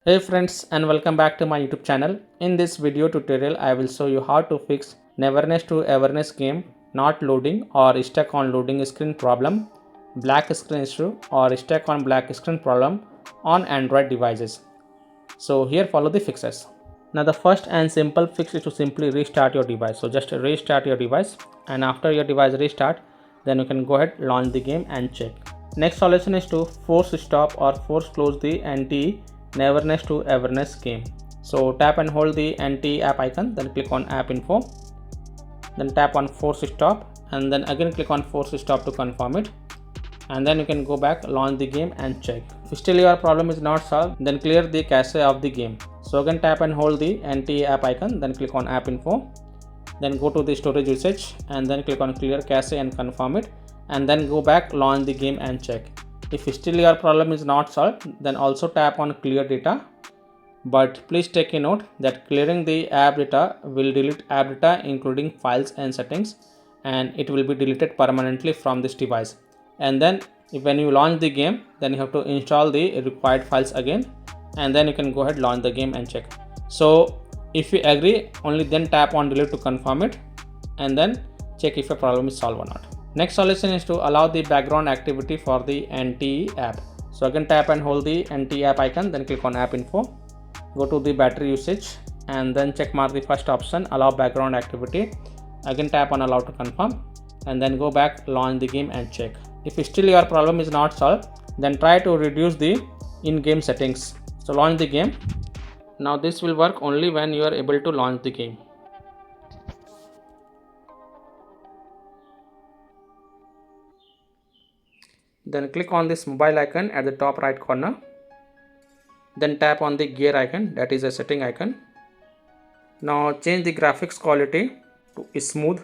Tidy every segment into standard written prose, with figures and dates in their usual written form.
Hey friends, and welcome back to my YouTube channel. In this video tutorial I will show you how to fix Neverness to Everness game not loading or stuck on loading screen problem, black screen issue or stuck on black screen problem on Android devices. So here follow the fixes. Now the first and simple fix is to simply restart your device. So just restart your device, and after your device restart, then you can go ahead, launch the game and check. Next solution is to force stop or force close the NTE Neverness to Everness game. So tap and hold the NTE app icon, then click on app info, then tap on force stop, and then again click on force stop to confirm it, and then you can go back, launch the game and check. If still your problem is not solved, then clear the cache of the game. So again tap and hold the NTE app icon, then click on app info, then go to the storage usage and then click on clear cache and confirm it, and then go back, launch the game and check. If still your problem is not solved, then also tap on clear data, but please take a note that clearing the app data will delete app data including files and settings, and it will be deleted permanently from this device. And then when you launch the game, then you have to install the required files again, and then you can go ahead, launch the game and check. So if you agree, only then tap on delete to confirm it, and then check if your problem is solved or not. Next solution is to allow the background activity for the NTE app. So again tap and hold the NTE app icon, then click on app info, go to the battery usage and then check mark the first option, allow background activity. Again tap on allow to confirm, and then go back, launch the game and check. If still your problem is not solved, then try to reduce the in-game settings. So launch the game. Now this will work only when you are able to launch the game. Then click on this mobile icon at the top right corner. Then tap on the gear icon, that is a setting icon. Now change the graphics quality to smooth,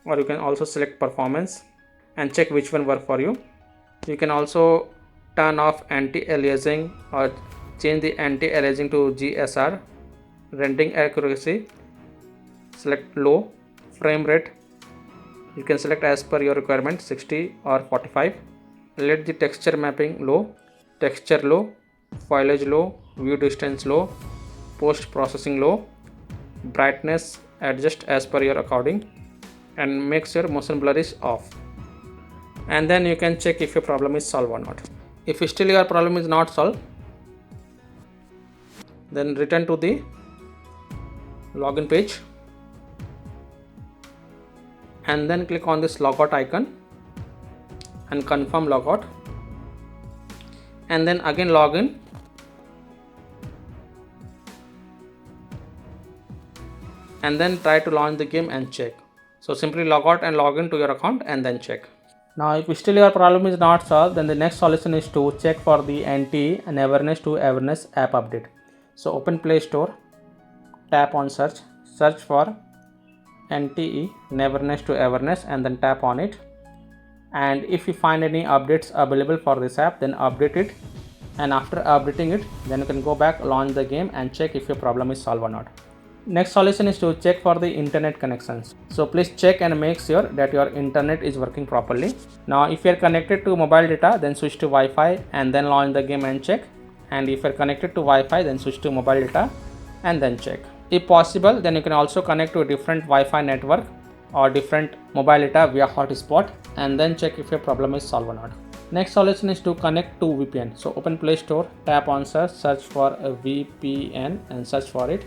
or you can also select performance and check which one work for you. You can also turn off anti-aliasing or change the anti-aliasing to GSR. Rendering accuracy, select low. Frame rate, you can select as per your requirement, 60 or 45. Let the texture mapping low, texture low, foliage low, view distance low, post processing low, brightness adjust as per your according, and make sure motion blur is off. And then you can check if your problem is solved or not. If still your problem is not solved, then return to the login page and then click on this logout icon and confirm logout, and then again log in, and then try to launch the game and check. So simply log out and log in to your account and then check. Now if still your problem is not solved, then the next solution is to check for the NTE Neverness to Everness app update. So open Play Store, tap on search for NTE Neverness to Everness and then tap on it, and if you find any updates available for this app, then update it, and after updating it, then you can go back, launch the game and check if your problem is solved or not. Next solution is to check for the internet connections. So please check and make sure that your internet is working properly. Now if you are connected to mobile data, then switch to Wi-Fi and then launch the game and check, and if you are connected to Wi-Fi, then switch to mobile data and then check. If possible, then you can also connect to a different Wi-Fi network or different mobile data via hotspot and then check if your problem is solved or not. Next solution is to connect to VPN. So open Play Store, tap on search for a VPN and search for it,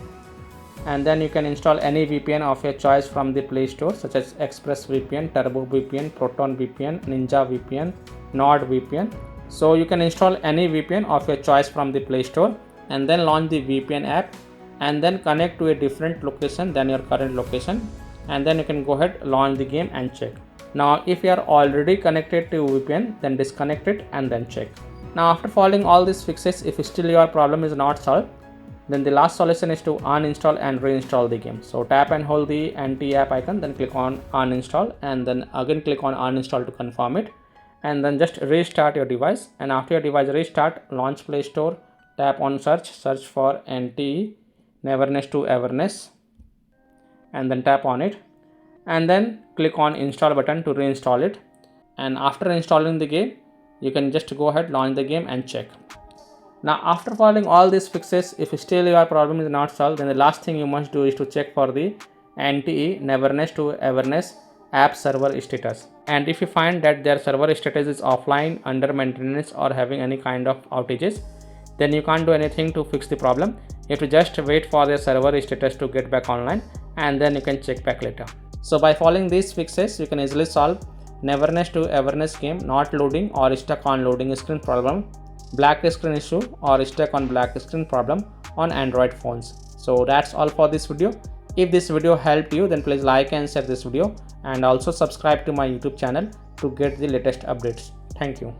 and then you can install any VPN of your choice from the Play Store, such as ExpressVPN, Turbo VPN, Proton VPN, Ninja VPN, NordVPN. So you can install any VPN of your choice from the Play Store and then launch the VPN app and then connect to a different location than your current location, and then you can go ahead, launch the game and check. Now if you are already connected to VPN, then disconnect it and then check. Now after following all these fixes, if still your problem is not solved, then the last solution is to uninstall and reinstall the game. So tap and hold the NTE app icon, then click on uninstall, and then again click on uninstall to confirm it, and then just restart your device, and after your device restart, launch Play Store, tap on search for NTE Neverness to Everness and then tap on it, and then click on install button to reinstall it, and after installing the game, you can just go ahead, launch the game and check. Now after following all these fixes, if still your problem is not solved, then the last thing you must do is to check for the NTE Neverness to Everness app server status. And if you find that their server status is offline, under maintenance, or having any kind of outages, then you can't do anything to fix the problem. You have to just wait for their server status to get back online, and then you can check back later. So by following these fixes, you can easily solve Neverness to Everness game not loading or stuck on loading screen problem, black screen issue or stuck on black screen problem on Android phones. So that's all for this video. If this video helped you, then please like and share this video, and also subscribe to my YouTube channel to get the latest updates. Thank you.